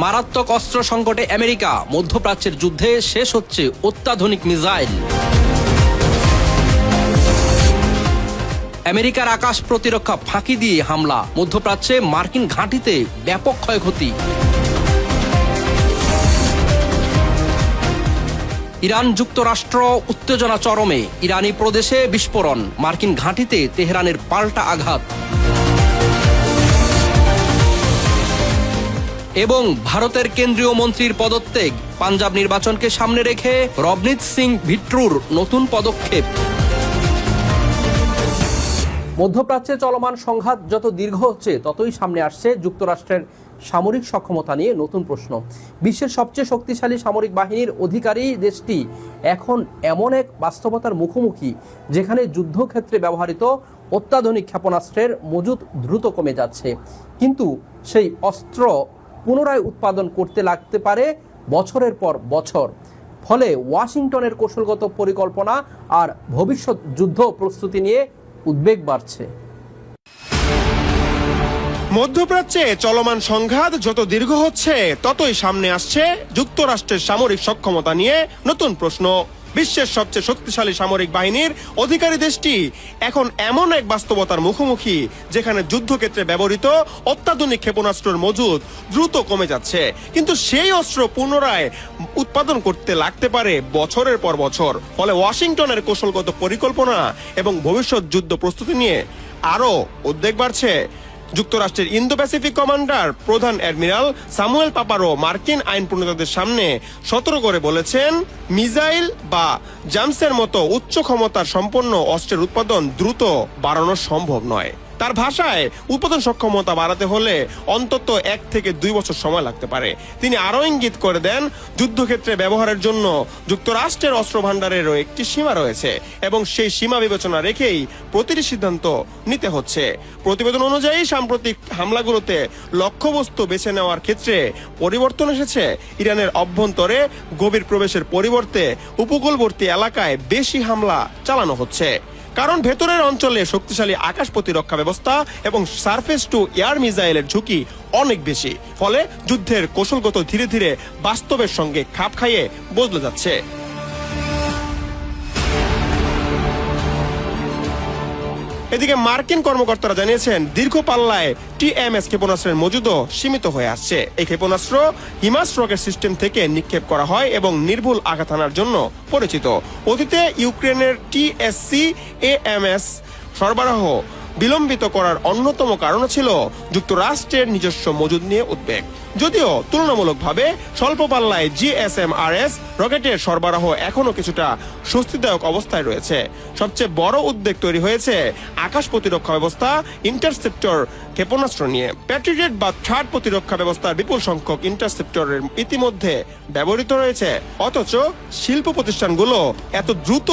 মারাত্মক অস্ত্র সংকটে আমেরিকা, মধ্যপ্রাচ্যের যুদ্ধে শেষ হচ্ছে অত্যাধুনিক মিসাইল। আমেরিকার আকাশ প্রতিরক্ষা ফাঁকি দিয়ে হামলা, মধ্যপ্রাচ্যে মার্কিন ঘাঁটিতে ব্যাপক ক্ষয়ক্ষতি। ইরান যুক্তরাষ্ট্র উত্তেজনা চরমে, ইরানি প্রদেশে বিস্ফোরণ, মার্কিন ঘাঁটিতে তেহরানের পাল্টা আঘাত। এবং ভারতের কেন্দ্রীয় মন্ত্রীর পদত্যাগ, পাঞ্জাব নির্বাচনকে সামনে রেখে রবনীত সিং ভিট্রুর নতুন পদক্ষেপ। মধ্যপ্রাচ্যে চলমান সংঘাত যত দীর্ঘ হচ্ছে ততই সামনে আসছে যুক্তরাষ্ট্রের সামরিক সক্ষমতা নিয়ে নতুন প্রশ্ন। বিশ্বের সবচেয়ে শক্তিশালী সামরিক বাহিনীর অধিকারী দেশটি এখন এমন এক বাস্তবতার মুখোমুখি যেখানে যুদ্ধক্ষেত্রে ব্যবহৃত অত্যাধুনিক ক্ষেপণাস্ত্রের মজুদ দ্রুত কমে যাচ্ছে, কিন্তু সেই অস্ত্র পুনরায় উৎপাদন করতে লাগতে পারে বছরের পর বছর। ফলে ওয়াশিংটনের কৌশলগত পরিকল্পনা আর ভবিষ্যৎ যুদ্ধ প্রস্তুতি নিয়ে উদ্বেগ বাড়ছে। মধ্যপ্রাচ্যে চলমান সংঘাত যত দীর্ঘ হচ্ছে ততই সামনে আসছে যুক্তরাষ্ট্রের সামরিক সক্ষমতা নিয়ে নতুন প্রশ্ন। বিশ্বের সবচেয়ে শক্তিশালী সামরিক বাহিনীর অধিকারী দেশটি এখন এমন এক বাস্তবতার মুখোমুখি যেখানে যুদ্ধক্ষেত্রে ব্যবহৃত অত্যাধুনিক ক্ষেপণাস্ত্রের মজুদ দ্রুত কমে যাচ্ছে, কিন্তু সেই অস্ত্র পুনরায় উৎপাদন করতে লাগতে পারে বছরের পর বছর। ফলে ওয়াশিংটনের কৌশলগত পরিকল্পনা এবং ভবিষ্যৎ যুদ্ধ প্রস্তুতি নিয়ে আরও উদ্বেগ বাড়ছে। যুক্তরাষ্ট্রের ইন্দো প্যাসিফিক কমান্ডার প্রধান অ্যাডমিরাল স্যামুয়েল পাপারো মার্কিন আইন প্রণেতাদের সামনে সতর্ক করে বলেছেন, মিসাইল বা জামসের মতো উচ্চ ক্ষমতার সম্পন্ন অস্ত্রের উৎপাদন দ্রুত বাড়ানো সম্ভব নয়। তার ভাষায়, উৎপাদন সক্ষমতা বাড়াতে হলে অন্তত 1 থেকে 2 বছর সময় লাগতে পারে। তিনি আরও ইঙ্গিত করে দেন, যুদ্ধক্ষেত্রে ব্যবহারের জন্য যুক্তরাষ্ট্রের অস্ত্র ভাণ্ডারেরও একটি সীমা রয়েছে এবং সেই সীমা বিবেচনা রেখেই প্রতিটি সিদ্ধান্ত নিতে হচ্ছে। প্রতিবেদন অনুযায়ী সাম্প্রতিক হামলাগুলোতে লক্ষ্যবস্তু বেছে নেওয়ার ক্ষেত্রে পরিবর্তন এসেছে। ইরানের অভ্যন্তরে গভীর প্রবেশের পরিবর্তে উপকূলবর্তী এলাকায় বেশি হামলা চালানো হচ্ছে, কারণ ভেতরের অঞ্চলে শক্তিশালী আকাশ প্রতিরক্ষা ব্যবস্থা এবং সারফেস টু এয়ার মিসাইলের ঝুঁকি অনেক বেশি। ফলে যুদ্ধের কৌশলগত ধীরে ধীরে বাস্তবের সঙ্গে খাপ খাইয়ে বদলে যাচ্ছে। এদিকে মার্কিন কর্মকর্তারা জানিয়েছেন, দীর্ঘ পাল্লায় টিএমএস ক্ষেপণাস্ত্রের মজুদও সীমিত হয়ে আসছে। এই ক্ষেপণাস্ত্র হিমাস রকেট সিস্টেম থেকে নিক্ষেপ করা হয় এবং নির্ভুল আঘাত হানার জন্য পরিচিত। অতীতে ইউক্রেনের টিএসসি এএমএস সরবরাহ বিলম্বিত করার অন্যতম কারণ ছিল যুক্তরাষ্ট্রের নিজস্ব মজুদ নিয়ে উদ্বেগ। যদিও তুলনামূলকভাবে স্বল্প পাল্লায় জিএসএমআরএস রকেটের সরবরাহ এখনো কিছুটা স্বস্তিদায়ক অবস্থায় রয়েছে। সবচেয়ে বড় উদ্বেগ তৈরি হয়েছে আকাশ প্রতিরক্ষা ব্যবস্থা ইন্টারসেপ্টর ক্ষেপণাস্ত্র নিয়ে। প্যাট্রিয়ট বা থার্ড প্রতিরক্ষা ব্যবস্থার বিপুল সংখ্যক ইন্টারসেপ্টরের ইতিমধ্যে ব্যবহৃত রয়েছে, অথচ শিল্প প্রতিষ্ঠানগুলো এত দ্রুত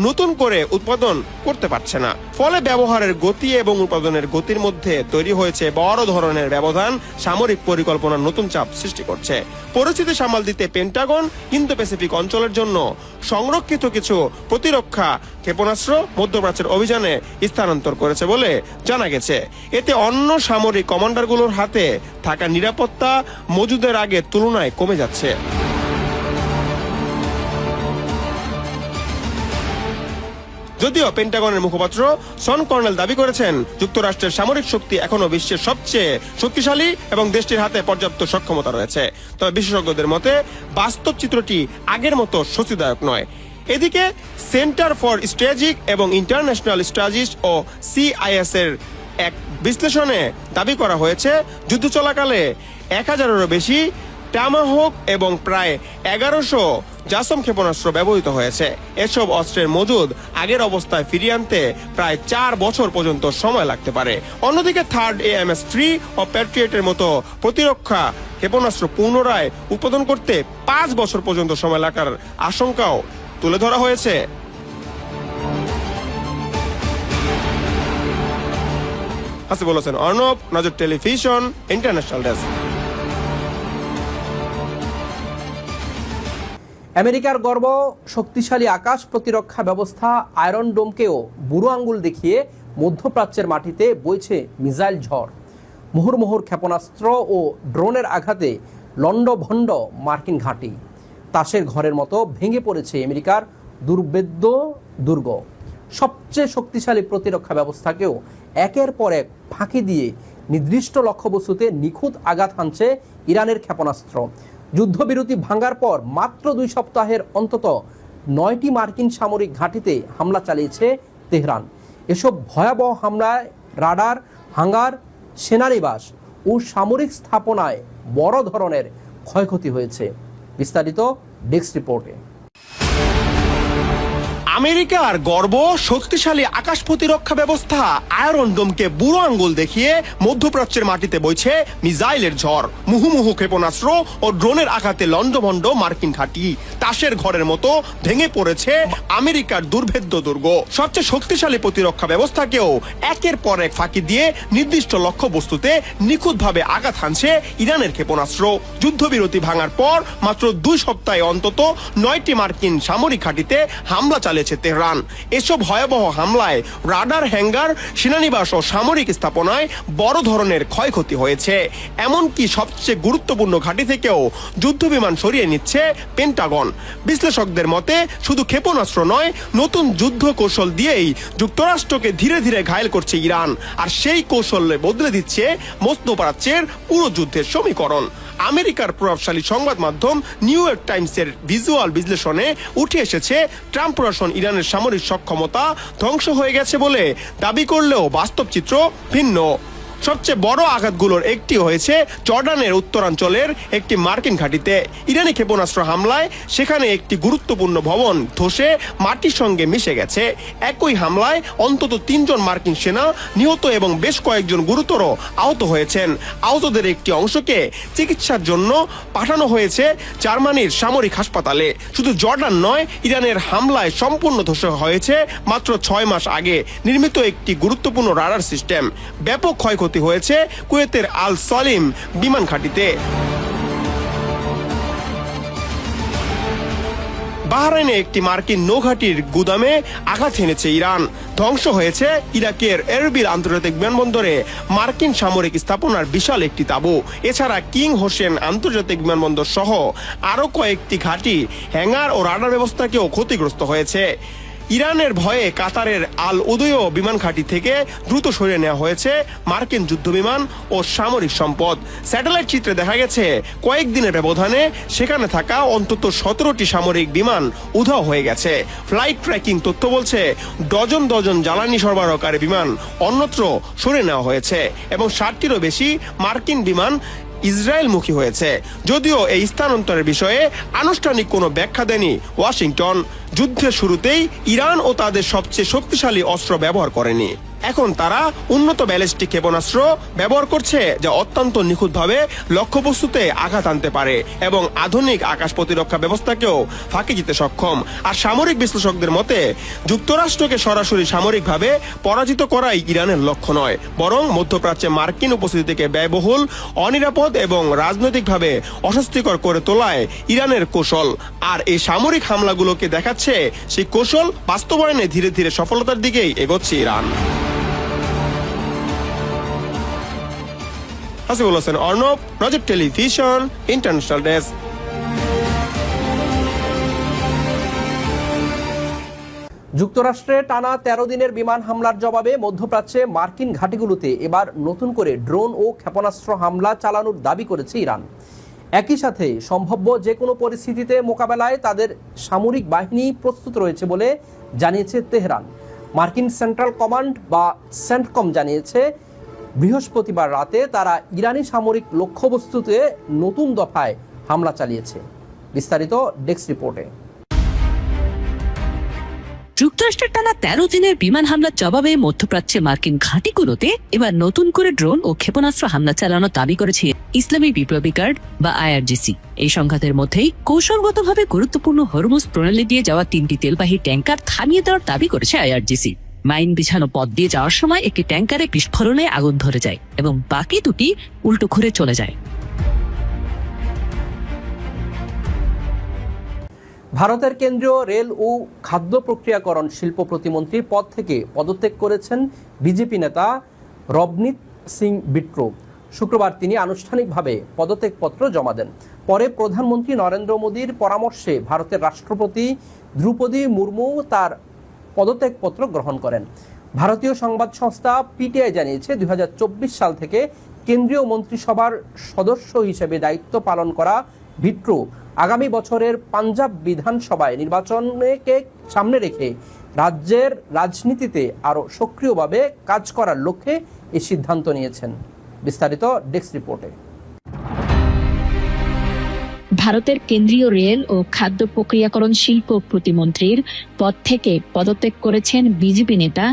নতুন করে উৎপাদন করতে পারছে না। ফলে ব্যবহারের গতি এবং উৎপাদনের গতির মধ্যে তৈরি হয়েছে বড় ধরনের ব্যবধান, সামরিক পরিকল্পনার নতুন চাপ সৃষ্টি করছে। পরিস্থিতি সামাল দিতে পেন্টাগন ইন্দো প্যাসিফিক অঞ্চলের জন্য সংরক্ষিত কিছু প্রতিরক্ষা ক্ষেপণাস্ত্র মধ্যপ্রাচ্যের অভিযানে স্থানান্তর করেছে বলে জানা গেছে। এতে অন্য সামরিক কমান্ডারগুলোর হাতে থাকা নিরাপত্তা মজুদের আগের তুলনায় কমে যাচ্ছে। যদিও পেন্টাগনের মুখপাত্র জন কর্নেল দাবি করেছেন, যুক্তরাষ্ট্রের সামরিক শক্তি এখনো বিশ্বের সবচেয়ে শক্তিশালী এবং দেশটির হাতে পর্যাপ্ত সক্ষমতা রয়েছে। তবে বিশেষজ্ঞদের মতে বাস্তব চিত্রটি আগের মতো স্বস্তিদায়ক নয়। এদিকে সেন্টার ফর স্ট্র্যাটেজিক এবং ইন্টারন্যাশনাল স্টাডিজ ও সিআইএস এর এক বিশ্লেষণে দাবি করা হয়েছে, যুদ্ধ চলাকালে 1000-এরও বেশি টমাহক এবং প্রায় 1100 জাসম ক্ষেপণাস্ত্র ব্যবহৃত হয়েছে। এসব অস্ত্রের মজুদ আগের অবস্থায় ফিরিয়ে আনতে প্রায় 4 বছর পর্যন্ত সময় লাগতে পারে। অন্যদিকে থার্ড AMS-3 ও প্যাট্রিয়টের মতো প্রতিরক্ষা ক্ষেপণাস্ত্র পুনরায় উৎপাদন করতে 5 বছর পর্যন্ত সময় লাগার আশঙ্কাও তুলে ধরা হয়েছে। হাসিবুল হোসেন অর্ণব, নজর টেলিভিশন, ইন্টারন্যাশনাল ডেস্ক। আমেরিকার গর্ব শক্তিশালী আকাশ প্রতিরক্ষা ব্যবস্থা আয়রন ডোমকেও বুড়ো আঙ্গুল দেখিয়ে মধ্যপ্রাচ্যের মাটিতে বইছে মিসাইল ঝড়। মুহুর্মুহুর ক্ষেপণাস্ত্র ও ড্রোনের আঘাতে লণ্ডভণ্ড মার্কিন ঘাঁটি। তাসের ঘরের মতো ভেঙে পড়েছে আমেরিকার দুর্ভেদ্য দুর্গ। সবচেয়ে শক্তিশালী প্রতিরক্ষা ব্যবস্থাকেও একের পর এক ফাঁকি দিয়ে নির্দিষ্ট লক্ষ্যবস্তুতে নিখুঁত আঘাত হানছে ইরানের ক্ষেপণাস্ত্র। যুদ্ধবিরতি ভাঙার পর মাত্র 2 সপ্তাহের অন্তত 9টি মার্কিন সামরিক ঘাঁটিতে হামলা চালিয়েছে তেহরান। এসব ভয়াবহ হামলায় রাডার, হাঙ্গার, সেনানিবাস ও সামরিক স্থাপনায় বড় ধরনের ক্ষয়ক্ষতি হয়েছে। বিস্তারিত ডেস্ক রিপোর্টে। আমেরিকার গর্ব শক্তিশালী আকাশ প্রতিরক্ষা ব্যবস্থা আয়রন ডোমকে বুড়ো আঙ্গুল দেখিয়ে মধ্যপ্রাচ্যের মাটিতে বইছে মিসাইলের ঝড়। মুহুমুহু ক্ষেপণাস্ত্র ও ড্রোনের আঘাতে লণ্ডভণ্ড মার্কিন ঘাঁটি। তাসের ঘরের মতো ভেঙে পড়েছে আমেরিকার দুর্ভেদ্য দুর্গ। সবচেয়ে শক্তিশালী প্রতিরক্ষা ব্যবস্থাকেও একের পর এক ফাঁকি দিয়ে নির্দিষ্ট লক্ষ্যবস্তুতে নিখুঁতভাবে আঘাত হানছে ইরানের ক্ষেপণাস্ত্র। যুদ্ধবিরতি ভাঙার পর মাত্র 2 সপ্তাহে অন্তত 9টি মার্কিন সামরিক ঘাঁটিতে হামলা চালিয়েছে তেহরান। এসব ভয়াবহ হামলায় রাডার, হ্যাঙ্গার, সেনানিবাস ও সামরিক স্থাপনায় বড় ধরনের ক্ষয়ক্ষতি হয়েছে। এমনকি সবচেয়ে গুরুত্বপূর্ণ ঘাঁটি থেকেও যুদ্ধবিমান সরিয়ে নিচ্ছে পেন্টাগন। বিশ্লেষকদের মতে শুধু ক্ষেপণাস্ত্র নয়, নতুন যুদ্ধ কৌশল দিয়েই যুক্তরাষ্ট্রকে ধীরে ধীরে ঘায়েল করছে ইরান। আর সেই কৌশলে বদলে দিচ্ছে মধ্যপ্রাচ্যের পুরো যুদ্ধের সমীকরণ। আমেরিকার প্রভাবশালী সংবাদ মাধ্যম নিউ ইয়র্ক টাইমসের ভিজুয়াল বিশ্লেষণে উঠে এসেছে ট্রাম্প প্রশাসন ইরানের সামরিক সক্ষমতা ধ্বংস হয়ে গেছে বলে দাবি করলেও বাস্তব চিত্র ভিন্ন। সবচেয়ে বড় আঘাতগুলোর একটি হয়েছে জর্ডানের উত্তরাঞ্চলের একটি মার্কিন ঘাঁটিতে। ইরানি ক্ষেপণাস্ত্র হামলায় সেখানে একটি গুরুত্বপূর্ণ ভবন ধসে মাটির সঙ্গে মিশে গেছে। একই হামলায় অন্তত 3 জন মার্কিন সেনা নিহত এবং বেশ কয়েকজন গুরুতর আহত হয়েছেন। আহতদের একটি অংশকে চিকিৎসার জন্য পাঠানো হয়েছে জার্মানির সামরিক হাসপাতালে। শুধু জর্ডান নয়, ইরানের হামলায় সম্পূর্ণ ধ্বংস হয়েছে মাত্র 6 মাস আগে নির্মিত একটি গুরুত্বপূর্ণ রাডার সিস্টেম। ব্যাপক ক্ষয়ক্ষতি হয়েছে কুয়েতের আল সলিম বিমান ঘাঁটিতে। বাহরাইনে একটি মার্কিন নৌঘাঁটির গুদামে আঘাত হেনেছে ইরান। ধ্বংস হয়েছে ইরাকের এরবিল আন্তর্জাতিক বিমানবন্দরে মার্কিন সামরিক স্থাপনার বিশাল একটি তাঁবু। এছাড়া কিং হোসেন আন্তর্জাতিক বিমানবন্দর সহ আরও কয়েকটি ঘাঁটি, হ্যাঙ্গার ও রাডার ব্যবস্থাকেও ক্ষতিগ্রস্ত হয়েছে। ইরানের ভয়ে কাতারের আল উদয় বিমান ঘাঁটি থেকে দ্রুত সরিয়ে নেওয়া হয়েছে মার্কিন যুদ্ধবিমান ও সামরিক সম্পদ। স্যাটেলাইট চিত্রে দেখা গেছে কয়েকদিনের ব্যবধানে সেখানে থাকা অন্তত 17টি সামরিক বিমান উধাও হয়ে গেছে। ফ্লাইট ট্র্যাকিং তথ্য বলছে ডজন ডজন জ্বালানি সরবরাহকারী বিমান অন্যত্র সরিয়ে নেওয়া হয়েছে এবং 60টিরও বেশি মার্কিন বিমান ইসরায়েলমুখী হয়েছে। যদিও এই স্থানান্তরের বিষয়ে আনুষ্ঠানিক কোনো ব্যাখ্যা দেয়নি ওয়াশিংটন। যুদ্ধের শুরুতেই ইরান ও তাদের সবচেয়ে শক্তিশালী অস্ত্র ব্যবহার করেনি। এখন তারা উন্নত ব্যালিস্টিক ক্ষেপণাস্ত্র ব্যবহার করছে, যা অত্যন্ত নিখুঁতভাবে লক্ষ্যবস্তুতে আঘাত আনতে পারে এবং আধুনিক আকাশ প্রতিরক্ষা ব্যবস্থাকেও ফাঁকি দিতে সক্ষম। আর সামরিক বিশ্লেষকদের মতে যুক্তরাষ্ট্রকে সরাসরি সামরিকভাবে পরাজিত করাই ইরানের লক্ষ্য নয়, বরং মধ্যপ্রাচ্যে মার্কিন উপস্থিতিকে ব্যয়বহুল, অনিরাপদ এবং রাজনৈতিকভাবে অস্বস্তিকর করে তোলায় ইরানের কৌশল। আর এই সামরিক হামলাগুলোকে দেখাচ্ছে সেই কৌশল বাস্তবায়নে ধীরে ধীরে সফলতার দিকেই এগোচ্ছে ইরান। হাসিবুল হোসেন অর্ণব, নজর টেলিভিশন, ইন্টারন্যাশনাল ডেস্ক। যুক্তরাষ্ট্রে টানা 13 দিনের বিমান হামলার জবাবে মধ্যপ্রাচ্যে মার্কিন ঘাঁটিগুলোতে এবার নতুন করে ড্রোন ও ক্ষেপণাস্ত্র হামলা চালানোর দাবি করেছে ইরান। একই সাথে সম্ভাব্য যে কোনো পরিস্থিতিতে মোকাবেলায় তাদের সামরিক বাহিনী প্রস্তুত রয়েছে বলে জানিয়েছে তেহরান। মার্কিন সেন্ট্রাল কমান্ড বা সেন্টকম জানিয়েছে বৃহস্পতিবার রাতে তারা ইরানি সামরিক লক্ষ্যবস্তুতে নতুন দফায় হামলা চালিয়েছে। বিস্তারিত ডেস্ক রিপোর্টে। যুক্তরাষ্ট্রের টানা 13 দিনের বিমান হামলার জবাবে মধ্যপ্রাচ্যে মার্কিন ঘাঁটিগুলোতে এবার নতুন করে ড্রোন ও ক্ষেপণাস্ত্র হামলা চালানোর দাবি করেছে ইসলামী বিপ্লবী গার্ড বা আইআরজিসি। এই সংঘাতের মধ্যেই কৌশলগতভাবে গুরুত্বপূর্ণ হরমুজ প্রণালী দিয়ে যাওয়া 3টি তেলবাহী ট্যাঙ্কার থামিয়ে দেওয়ার দাবি করেছে আইআরজিসি। মাইন বিছানো পথ দিয়ে যাওয়ার সময় একটি ট্যাঙ্কারে বিস্ফোরণে আগুন ধরে যায় এবং বাকি দুটি উল্টো ঘুরে চলে যায়। ভারতের কেন্দ্রীয় রেল ও খাদ্য প্রক্রিয়াকরণ শিল্প প্রতিমন্ত্রীর পদ থেকে পদত্যাগ করেছেন বিজেপি নেতা রবনীত সিং বিট্রো। শুক্রবার তিনি আনুষ্ঠানিকভাবে পদত্যাগপত্র জমা দেন। পরে প্রধানমন্ত্রী নরেন্দ্র মোদীর পরামর্শে ভারতের রাষ্ট্রপতি দ্রৌপদী মুর্মু তার পদত্যাগপত্র গ্রহণ করেন। ভারতীয় সংবাদ সংস্থা পিটিআই জানিয়েছে 2024 সাল থেকে কেন্দ্রীয় মন্ত্রিসভার সদস্য হিসেবে দায়িত্ব পালন করা ভিট্রো আগামী বছরের পাঞ্জাব বিধানসভায় নির্বাচনকে সামনে রেখে রাজ্যের রাজনীতিতে আরও সক্রিয়ভাবে কাজ করার লক্ষ্যে এই সিদ্ধান্ত নিয়েছেন। বিস্তারিত ডেস্ক রিপোর্টে। ভারতের কেন্দ্রীয় রেল ও খাদ্য প্রক্রিয়াকরণ শিল্প প্রতিমন্ত্রীর পদ থেকে পদত্যাগ করেছেন বিজেপি নেতা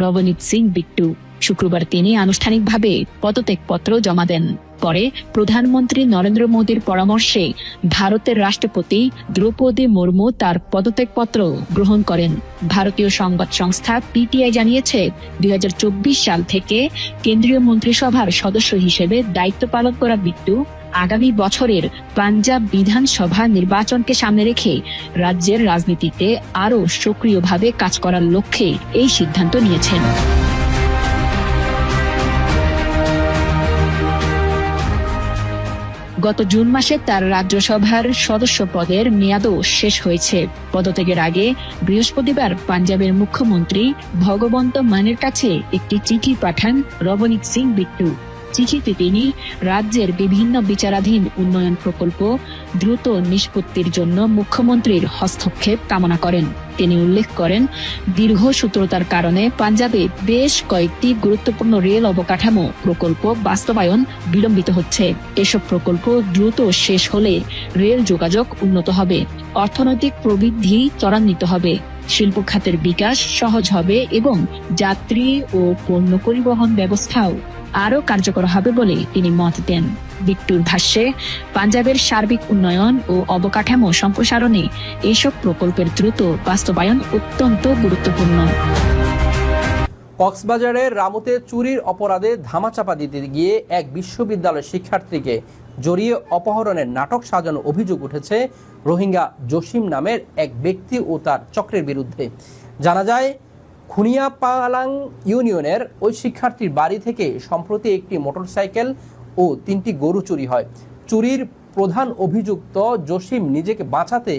রবনীত সিং বিট্টু। শুক্রবার তিনি আনুষ্ঠানিকভাবে পদত্যাগপত্র জমা দেন। পরে প্রধানমন্ত্রী নরেন্দ্র মোদীর পরামর্শে ভারতের রাষ্ট্রপতি দ্রৌপদী মুর্মু তার পদত্যাগপত্র গ্রহণ করেন। ভারতীয় সংবাদ সংস্থা পিটিআই জানিয়েছে 2024 সাল থেকে কেন্দ্রীয় মন্ত্রিসভার সদস্য হিসেবে দায়িত্ব পালন করা বিট্টু আগামী বছরের পাঞ্জাব বিধানসভা নির্বাচনকে সামনে রেখে রাজ্যের রাজনীতিতে আরও সক্রিয়ভাবে কাজ করার লক্ষ্যে এই সিদ্ধান্ত নিয়েছেন। গত জুন মাসে তার রাজ্যসভার সদস্য পদের মেয়াদও শেষ হয়েছে। পদত্যাগের আগে বৃহস্পতিবার পাঞ্জাবের মুখ্যমন্ত্রী ভগবন্ত মানের কাছে একটি চিঠি পাঠান রবনীত সিং বিট্টু। চিঠিতে তিনি রাজ্যের বিভিন্ন বিচারাধীন উন্নয়ন প্রকল্প দ্রুত নিষ্পত্তির জন্য মুখ্যমন্ত্রীর হস্তক্ষেপ কামনা করেন। তিনি উল্লেখ করেন, দীর্ঘসূত্রতার কারণে পাঞ্জাবে বেশ কয়েকটি গুরুত্বপূর্ণ রেল অবকাঠামো প্রকল্প বাস্তবায়ন বিলম্বিত হচ্ছে। এসব প্রকল্প দ্রুত শেষ হলে রেল যোগাযোগ উন্নত হবে, অর্থনৈতিক প্রবৃদ্ধি ত্বরান্বিত হবে, শিল্প খাতের বিকাশ সহজ হবে এবং যাত্রী ও পণ্য পরিবহন ব্যবস্থাও আরও কার্যকর হবে বলে তিনি মত দেন। বিট্টুর ভাষ্যে, পাঞ্জাবের সার্বিক উন্নয়ন ও অবকাঠামো সম্প্রসারণে এসব প্রকল্পের দ্রুত বাস্তবায়ন অত্যন্ত গুরুত্বপূর্ণ। কক্সবাজারের রামুতে চুরির অপরাধে ধামাচাপা দিতে গিয়ে এক বিশ্ববিদ্যালয়ের শিক্ষার্থীকে জড়িয়ে অপহরণের নাটক সাজানো অভিযোগ উঠেছে রোহিঙ্গা জসিম নামের এক ব্যক্তি ও তার চক্রের বিরুদ্ধে। জানা যায়, খুনিয়াপালাং ইউনিয়নের ওই শিক্ষার্থীর বাড়ি থেকে সম্প্রতি একটি মোটরসাইকেল ও 3টি গরু চুরি হয়। চুরির প্রধান অভিযুক্ত জসিম নিজেকে বাঁচাতে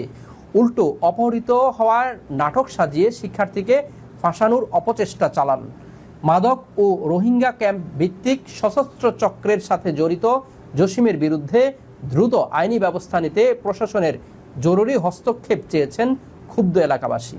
উল্টো অপহৃত হওয়ার নাটক সাজিয়ে শিক্ষার্থীকে ফাঁসানোর অপচেষ্টা চালান। মাদক ও রোহিঙ্গা ক্যাম্প ভিত্তিক সশস্ত্র চক্রের সাথে জড়িত জসিমের বিরুদ্ধে দ্রুত আইনি ব্যবস্থা নিতে প্রশাসনের জরুরি হস্তক্ষেপ চেয়েছেন ক্ষুব্ধ এলাকাবাসী।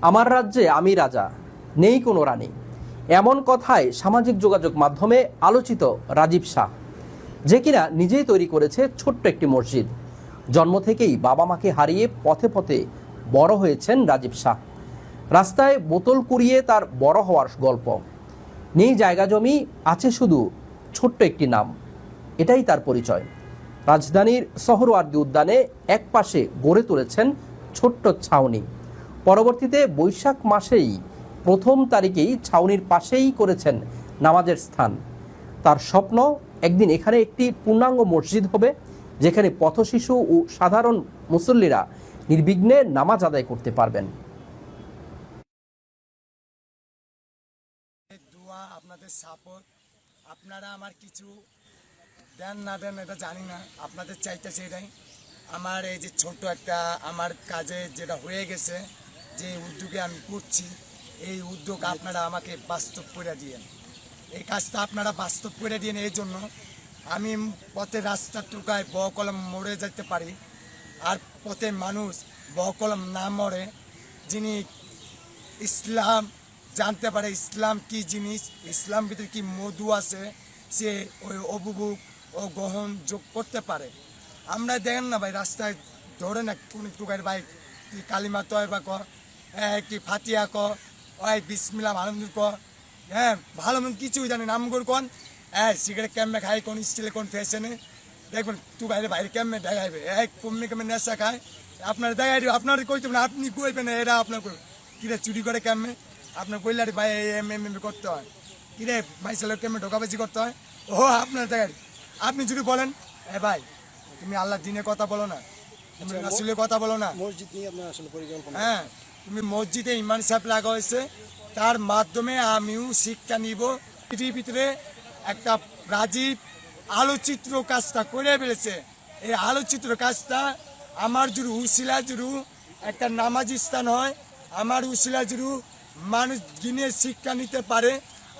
আমার রাজ্যে আমি রাজা, নেই কোনো রানী, এমন কথায় সামাজিক যোগাযোগ মাধ্যমে আলোচিত রাজীব শাহ, যে কিনা নিজেই তৈরি করেছে ছোট্ট একটি মসজিদ। জন্ম থেকেই বাবা মাকে হারিয়ে পথে পথে বড় হয়েছেন রাজীব শাহ। রাস্তায় বোতল কুড়িয়ে তার বড় হওয়ার গল্প। নেই জায়গা জমি, আছে শুধু ছোট্ট একটি নাম, এটাই তার পরিচয়। রাজধানীর সোহরাওয়ার্দী উদ্যানে এক পাশে গড়ে তুলেছেন ছোট্ট ছাউনি। পরবর্তীতে বৈশাখ মাসেই 1 তারিখেই ছাউনির পাশেই করেছেন নামাজের স্থান। তার স্বপ্ন, একদিন এখানে একটি পূর্ণাঙ্গ মসজিদ হবে, যেখানে পথশিশু ও সাধারণ মুসল্লিরা নির্বিঘ্নে নামাজ আদায় করতে পারবেন। আপনাদের সাপোর্ট, আপনারা আমার কিছু দেন না দেন এটা জানি না, আপনাদের চাইতেছে এটাই। আমার এই যে ছোট একটা আমার কাজে যেটা হয়ে গেছে, যে উদ্যোগে আমি করছি, এই উদ্যোগ আপনারা আমাকে বাস্তব করে দিয়েন। এই কাজটা আপনারা বাস্তব করে দিন। এই জন্য আমি পথে রাস্তার টুকায় বকলম মরে যেতে পারি, আর পথে মানুষ বকলম না মরে, যিনি ইসলাম জানতে পারে ইসলাম কি জিনিস, ইসলাম ভিতরে কি মধু আছে, সে ওই অবুবুক ও গ্রহণ যোগ করতে পারে। আমরা দেখেন না ভাই, রাস্তায় ধরে না কোন টুকার ভাই তুই কালিমা তয়বা ক, হ্যাঁ কি ফাতিয়া ক, ওই বিসমিল্লাহ আনন্দ ক, হ্যাঁ ভালো মন্দ কিছুই জানি নাম কর কোন, হ্যাঁ সিগারেট কেমনে খায়, কোন স্টিলে কোন ফ্যাশনে, দেখবেন টুকাইলে বাইরে কেমনে দেখাইবে, কমে কেমন নেশা খায় আপনার দেখাই দিব, আপনার কইতে না আপনি কইবেন না, এরা আপনার কিরে চুরি করে কেমনে, আপনার কইলারি ভাই এম করতে হয়, কিরে মাইসালের কেমনে ঢোকাবাজি করতে হয়, ও আপনার দেখাই। আপনি যদি বলেন ভাই তুমি আল্লাহ দিনের কথা বলো না, তুমি রাসূলের কথা বলো না, মসজিদ নিয়ে আপনার আসলে পরিকল্পনা? হ্যাঁ তুমি মসজিদে ইমান সাহেব লাগা হয়েছে, তার মাধ্যমে আমিও শিক্ষা নিব। পৃথিবীর ভিতরে একটা রাজীব আলোচিত্র কাজটা করে ফেলেছে, এই আলোচিত্র কাজটা আমার জুড়ু উসিলা জুড়ু একটা নামাজি স্থান হয়, আমার উসিলা জুড়ু মানুষ গিনে শিক্ষা নিতে পারে।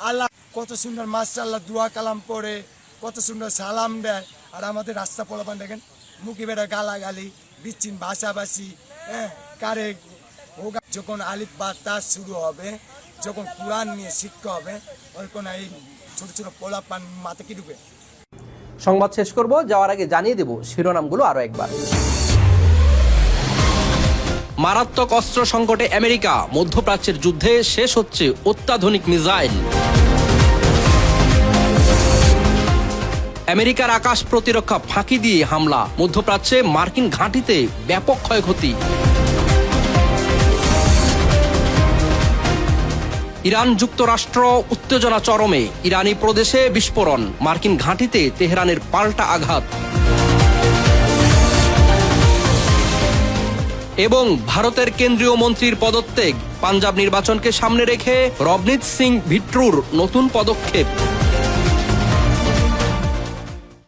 আল্লাহ কত সুন্দর মাশাআল্লাহ দোয়া কালাম পড়ে, কত সুন্দর সালাম দেয়, আর আমাদের রাস্তা পোলাপান দেখেন মুখে বেড়া গালাগালি বিচ্ছিন ভাষাভাষী, হ্যাঁ কারে হোগা। যখন আলিফ বা তা শুরু হবে, যখন কোরআন নিয়ে শিক্ষা হবে, ওই এই ছোট ছোট পোলাপান মাথা কি ঢুকে। সংবাদ শেষ করব, যাওয়ার আগে জানিয়ে দেব শিরোনামগুলো আরো একবার। মারাত্মক অস্ত্র সংকটে আমেরিকা, মধ্যপ্রাচ্যের যুদ্ধে শেষ হচ্ছে অত্যাধুনিক মিসাইল। আমেরিকার আকাশ প্রতিরক্ষা ফাঁকি দিয়ে হামলা, মধ্যপ্রাচ্যে মার্কিন ঘাঁটিতে ব্যাপক ক্ষয়ক্ষতি। ইরান যুক্তরাষ্ট্র উত্তেজনা চরমে, ইরানি প্রদেশে বিস্ফোরণ, মার্কিন ঘাঁটিতে তেহরানের পাল্টা আঘাত। এবং ভারতের কেন্দ্রীয় মন্ত্রীর পদত্যাগ, পাঞ্জাব নির্বাচনকে সামনে রেখে রবনীত সিং ভিট্টুর নতুন পদক্ষেপ।